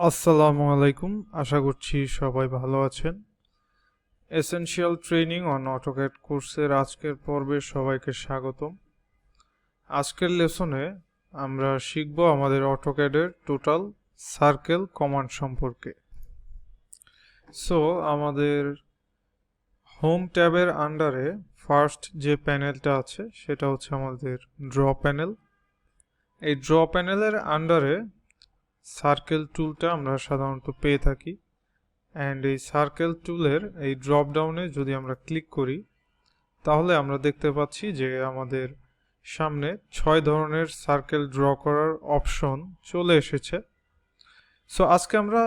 আসসালামু আলাইকুম, আশা করছি সবাই ভালো আছেন। এসেনশিয়াল ট্রেনিং অন অটোক্যাড কোর্সের আজকের পর্বে সবাইকে স্বাগতম। আজকের লেসনে আমরা শিখব আমাদের অটোক্যাডের টোটাল সার্কেল কমান্ড সম্পর্কে। আমাদের হোম ট্যাবের আন্ডারে ফার্স্ট যে প্যানেলটা আছে সেটা হচ্ছে আমাদের ড্র প্যানেল। এই ড্র প্যানেলের আন্ডারে সার্কেল টুলটা আমরা সাধারণত পেয়ে থাকি। অ্যান্ড এই সার্কেল টুলের এই ড্রপ ডাউনে যদি আমরা ক্লিক করি তাহলে আমরা দেখতে পাচ্ছি যে আমাদের সামনে 6 ধরনের সার্কেল ড্র করার অপশন চলে এসেছে। আজকে আমরা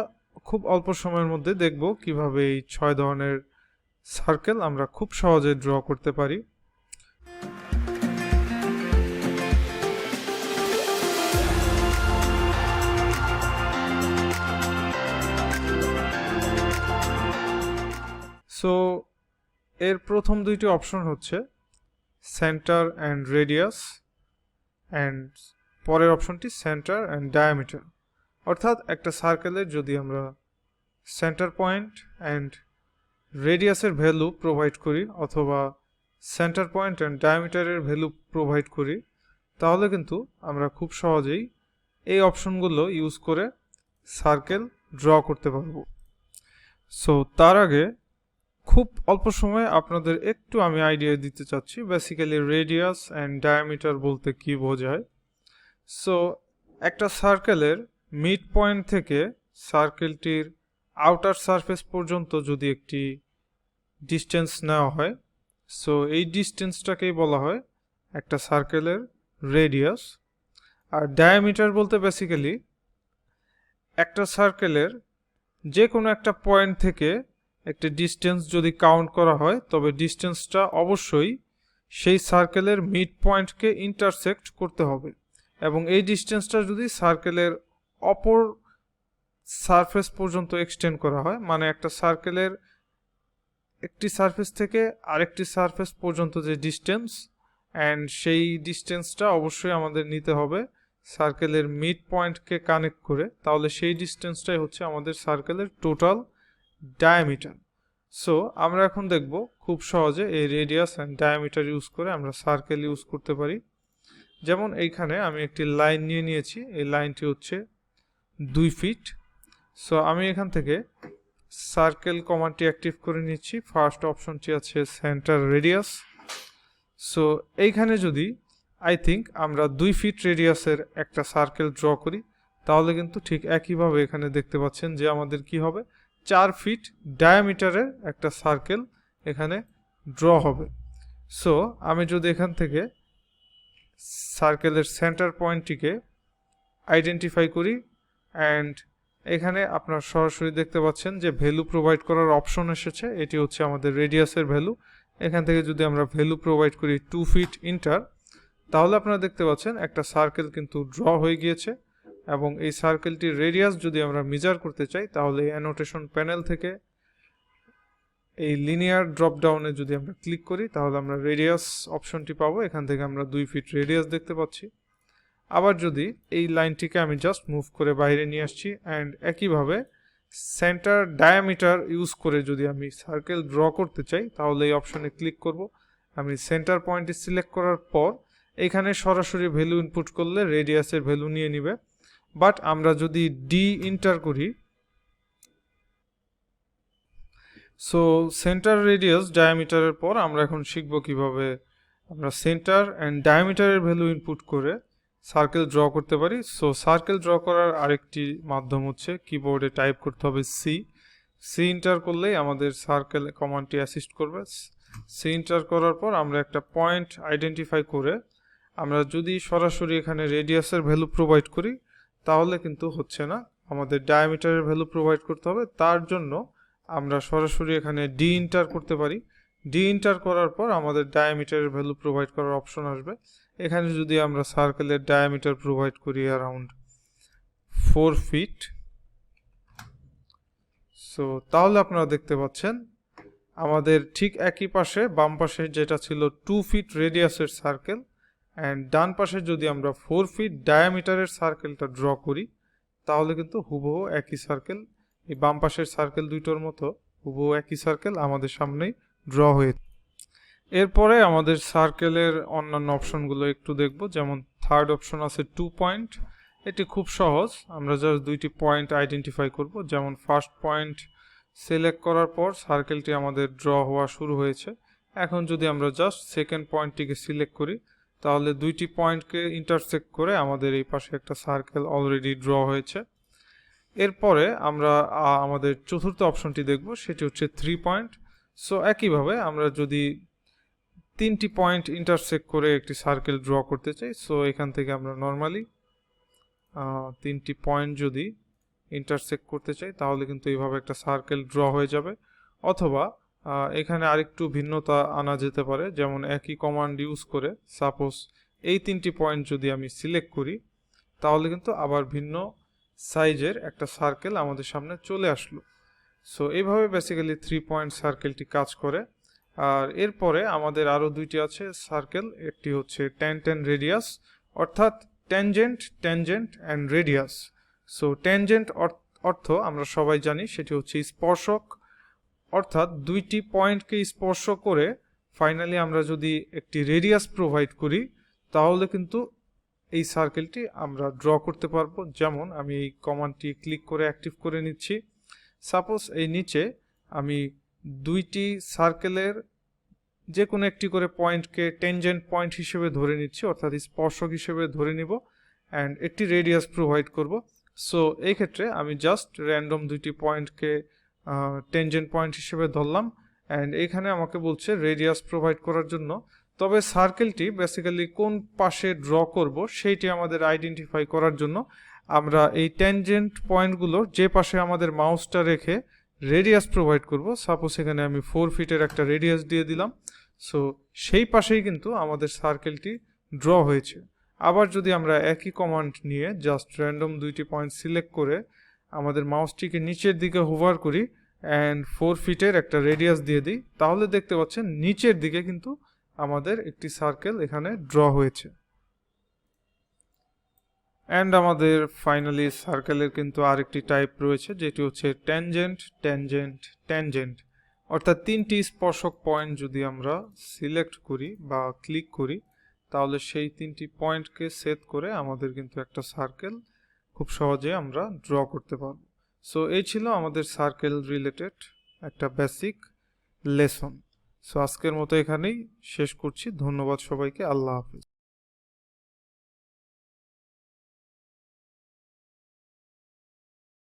খুব অল্প সময়ের মধ্যে দেখব কিভাবে এই 6 ধরনের সার্কেল আমরা খুব সহজে ড্র করতে পারি। এর প্রথম দুইটি অপশন হচ্ছে সেন্টার অ্যান্ড রেডিয়াস, অ্যান্ড পরের অপশনটি সেন্টার অ্যান্ড ডায়ামিটার। অর্থাৎ একটা সার্কেলের যদি আমরা সেন্টার পয়েন্ট অ্যান্ড রেডিয়াসের ভ্যালু প্রোভাইড করি অথবা সেন্টার পয়েন্ট অ্যান্ড ডায়ামিটারের ভ্যালু প্রোভাইড করি তাহলে কিন্তু আমরা খুব সহজেই এই অপশনগুলো ইউজ করে সার্কেল ড্র করতে পারবো। তার আগে খুব অল্প সময়ে আপনাদের একটু আমি আইডিয়া দিতে চাচ্ছি বেসিক্যালি রেডিয়াস অ্যান্ড ডায়ামিটার বলতে কি বোঝায়। একটা সার্কেলের মিড পয়েন্ট থেকে সার্কেলটির আউটার সারফেস পর্যন্ত যদি একটি ডিস্টেন্স নেওয়া হয় এই ডিস্টেন্সটাকেই বলা হয় একটা সার্কেলের রেডিয়াস। আর ডায়ামিটার বলতে বেসিক্যালি একটা সার্কেলের যে কোনো একটা পয়েন্ট থেকে একটা ডিস্টেন্স যদি কাউন্ট করা হয় তবে ডিস্টেন্সটা অবশ্যই সেই সার্কেলের মিড পয়েন্টকে ইন্টারসেক্ট করতে হবে এবং এই ডিস্টেন্সটা যদি সার্কেলের অপর সারফেস পর্যন্ত এক্সটেন্ড করা হয়, মানে একটা সার্কেলের একটি সারফেস থেকে আরেকটি সারফেস পর্যন্ত যে ডিস্টেন্স, অ্যান্ড সেই ডিস্টেন্সটা অবশ্যই আমাদের নিতে হবে সার্কেলের মিড পয়েন্টকে কানেক্ট করে, তাহলে সেই ডিস্টেন্সটাই হচ্ছে আমাদের সার্কেলের টোটাল ডায়ামিটার। আমরা এখন দেখব খুব সহজে এই রেডিয়াস অ্যান্ড ডায়ামিটার ইউজ করে আমরা সার্কেল ইউজ করতে পারি। যেমন এইখানে আমি একটি লাইন নিয়ে নিয়েছি, এই লাইনটি হচ্ছে 2 ফিট। আমি এখান থেকে সার্কেল কমান্ডটি অ্যাক্টিভ করে নিচ্ছি। ফার্স্ট অপশনটি আছে সেন্টার রেডিয়াস। এইখানে যদি আই থিঙ্ক আমরা 2 ফিট রেডিয়াসের একটা সার্কেল ড্র করি তাহলে কিন্তু ঠিক একইভাবে এখানে দেখতে পাচ্ছেন যে আমাদের কি হবে 4 ফিট ডায়ামিটারের একটা সার্কেল এখানে ড্র হবে। আমি যদি এখান থেকে সার্কেলের সেন্টার পয়েন্টটিকে আইডেন্টিফাই করি, অ্যান্ড এখানে আপনারা সরাসরি দেখতে পাচ্ছেন যে ভ্যালু প্রোভাইড করার অপশন এসেছে, এটি হচ্ছে আমাদের রেডিয়াসের ভ্যালু। এখান থেকে যদি আমরা ভ্যালু প্রোভাইড করি 2 ফিট ইন্টার, তাহলে আপনারা দেখতে পাচ্ছেন একটা সার্কেল কিন্তু ড্র হয়ে গিয়েছে। এবং এই সার্কেলটির রেডিয়াস যদি আমরা মেজার করতে চাই তাহলে এই অ্যানোটেশন প্যানেল থেকে এই লিনিয়ার ড্রপ ডাউনে যদি আমরা ক্লিক করি তাহলে আমরা রেডিয়াস অপশনটি পাবো। এখান থেকে আমরা 2 ফিট রেডিয়াস দেখতে পাচ্ছি। আবার যদি এই লাইনটিকে আমি জাস্ট মুভ করে বাইরে নিয়ে আসছি, অ্যান্ড একইভাবে সেন্টার ডায়ামিটার ইউজ করে যদি আমি সার্কেল ড্র করতে চাই তাহলে এই অপশনে ক্লিক করব। আমি সেন্টার পয়েন্টটি সিলেক্ট করার পর এখানে সরাসরি ভ্যালু ইনপুট করলে রেডিয়াসের ভ্যালু নিয়ে নিবে। বাট আমরা যদি ডি ইন্টার করি, সেন্টার রেডিয়াস ডায়ামিটারের পর আমরা এখন শিখব কিভাবে আমরা সেন্টার অ্যান্ড ডায়ামিটারের ভ্যালু ইনপুট করে সার্কেল ড্র করতে পারি। সার্কেল ড্র করার আরেকটি মাধ্যম হচ্ছে কিবোর্ডে টাইপ করতে হবে সি ইন্টার করলেই আমাদের সার্কেল কমান্ডটি অ্যাসিস্ট করবে। সি ইন্টার করার পর আমরা একটা পয়েন্ট আইডেন্টিফাই করে আমরা যদি সরাসরি এখানে রেডিয়াসের ভ্যালু প্রোভাইড করি তাহলে কিন্তু হচ্ছে না, আমাদের ডায়ামিটারের ভ্যালু প্রোভাইড করতে হবে। তার জন্য আমরা সরাসরি এখানে ডি ইন্টার করতে পারি। ডি ইন্টার করার পর আমাদের ডায়ামিটারের ভ্যালু প্রোভাইড করার অপশন আসবে। এখানে যদি আমরা সার্কেলের ডায়ামিটার প্রোভাইড করি অ্যারাউন্ড 4 ফিট, তাহলে আপনারা দেখতে পাচ্ছেন আমাদের ঠিক একই পাশে বাম পাশে যেটা ছিল 2 ফিট রেডিয়াসের সার্কেল, অ্যান্ড ডান পাশে যদি আমরা 4 ফিট ডায়ামিটারের সার্কেলটা ড্র করি তাহলে কিন্তু হুবহু একই সার্কেল, এই বাম পাশের সার্কেল দুইটার মতো হুবহু একই সার্কেল আমাদের সামনেই ড্র হয়ে। এরপরে আমাদের সার্কেলের অন্যান্য অপশনগুলো একটু দেখব। যেমন থার্ড অপশন আছে 2 পয়েন্ট। এটি খুব সহজ, আমরা জাস্ট দুইটি পয়েন্ট আইডেন্টিফাই করব। যেমন ফার্স্ট পয়েন্ট সিলেক্ট করার পর সার্কেলটি আমাদের ড্র হওয়া শুরু হয়েছে। এখন যদি আমরা জাস্ট সেকেন্ড পয়েন্টটিকে সিলেক্ট করি, তাহলে দুইটি পয়েন্টকে ইন্টারসেক্ট করে আমাদের এই পাশে একটা সার্কেল অলরেডি ড্র হয়েছে। এরপরে আমরা আমাদের চতুর্থ অপশনটি দেখব, সেটি হচ্ছে 3 পয়েন্ট। সো একইভাবে আমরা যদি তিনটি পয়েন্ট ইন্টারসেক্ট করে একটি সার্কেল ড্র করতে চাই, সো এখান থেকে আমরা নর্মালি তিনটি পয়েন্ট যদি ইন্টারসেক্ট করতে চাই তাহলে কিন্তু এইভাবে একটা সার্কেল ড্র হয়ে যাবে। অথবা এখানে আরেকটু ভিন্নতা আনা যেতে পারে, যেমন একই কমান্ড ইউজ করে সাপোজ এই তিনটি পয়েন্ট যদি আমি সিলেক্ট করি, তাহলে কিন্তু আবার ভিন্ন সাইজের একটা সার্কেল আমাদের সামনে চলে আসলো। সো এইভাবে বেসিক্যালি 3 পয়েন্ট সার্কেলটি কাজ করে। আর এরপরে আমাদের আরও দুইটি আছে সার্কেল, একটি হচ্ছে ট্যান্ট অ্যান্ড রেডিয়াস, অর্থাৎ tangent, tangent and radius. So tangent অর্থ আমরা সবাই জানি, সেটি হচ্ছে স্পর্শক, অর্থাৎ দুইটি পয়েন্টকে স্পর্শ করে ফাইনালি আমরা যদি একটি রেডিয়াস প্রোভাইড করি, তাহলে কিন্তু এই সার্কেলটি আমরা ড্র করতে পারবো। যেমন আমি এই কমান্ডটি ক্লিক করে অ্যাক্টিভ করে নিচ্ছি। সাপোজ এই নিচে আমি দুইটি সার্কেলের যে কোনো একটি করে পয়েন্টকে টেনজেন্ট পয়েন্ট হিসেবে ধরে নিচ্ছি, অর্থাৎ স্পর্শক হিসেবে ধরে নিব, অ্যান্ড একটি রেডিয়াস প্রোভাইড করব। সো এই ক্ষেত্রে আমি জাস্ট র্যান্ডম দুইটি পয়েন্টকে টেনজেন্ট পয়েন্ট হিসেবে ধরলাম, অ্যান্ড এখানে আমাকে বলছে রেডিয়াস প্রোভাইড করার জন্য। তবে সার্কেলটি বেসিক্যালি কোন পাশে ড্র করব সেইটি আমাদের আইডেন্টিফাই করার জন্য আমরা এই ট্যানজেন্ট পয়েন্টগুলোর যে পাশে আমাদের মাউসটা রেখে রেডিয়াস প্রোভাইড করব, সাপোজ এখানে আমি 4 ফিটের একটা রেডিয়াস দিয়ে দিলাম। সো সেই পাশেই কিন্তু আমাদের সার্কেলটি ড্র হয়েছে। আবার যদি আমরা একই কমান্ড নিয়ে জাস্ট র্যান্ডম দুইটি পয়েন্ট সিলেক্ট করে আমাদের মাউসটিকে নিচের দিকে হোভার করি অ্যান্ড 4 ফিটের একটা রেডিয়াস দিয়ে দিই, তাহলে দেখতে পাচ্ছেন নিচের দিকে কিন্তু আমাদের একটি সার্কেল এখানে ড্র হয়েছে। অ্যান্ড আমাদের ফাইনালি সার্কেলের কিন্তু আরেকটি টাইপ রয়েছে, যেটি হচ্ছে ট্যানজেন্ট, ট্যানজেন্ট, ট্যানজেন্ট, অর্থাৎ তিনটি স্পর্শক পয়েন্ট যদি আমরা সিলেক্ট করি বা ক্লিক করি, তাহলে সেই তিনটি পয়েন্টকে সেট করে আমাদের কিন্তু একটা সার্কেল খুব সহজে আমরা ড্র করতে পারব। সো এই ছিল আমাদের সার্কেল রিলেটেড একটা বেসিক লেসন। সো আজকের মতো এখানেই শেষ করছি। ধন্যবাদ সবাইকে। আল্লাহ হাফিজ।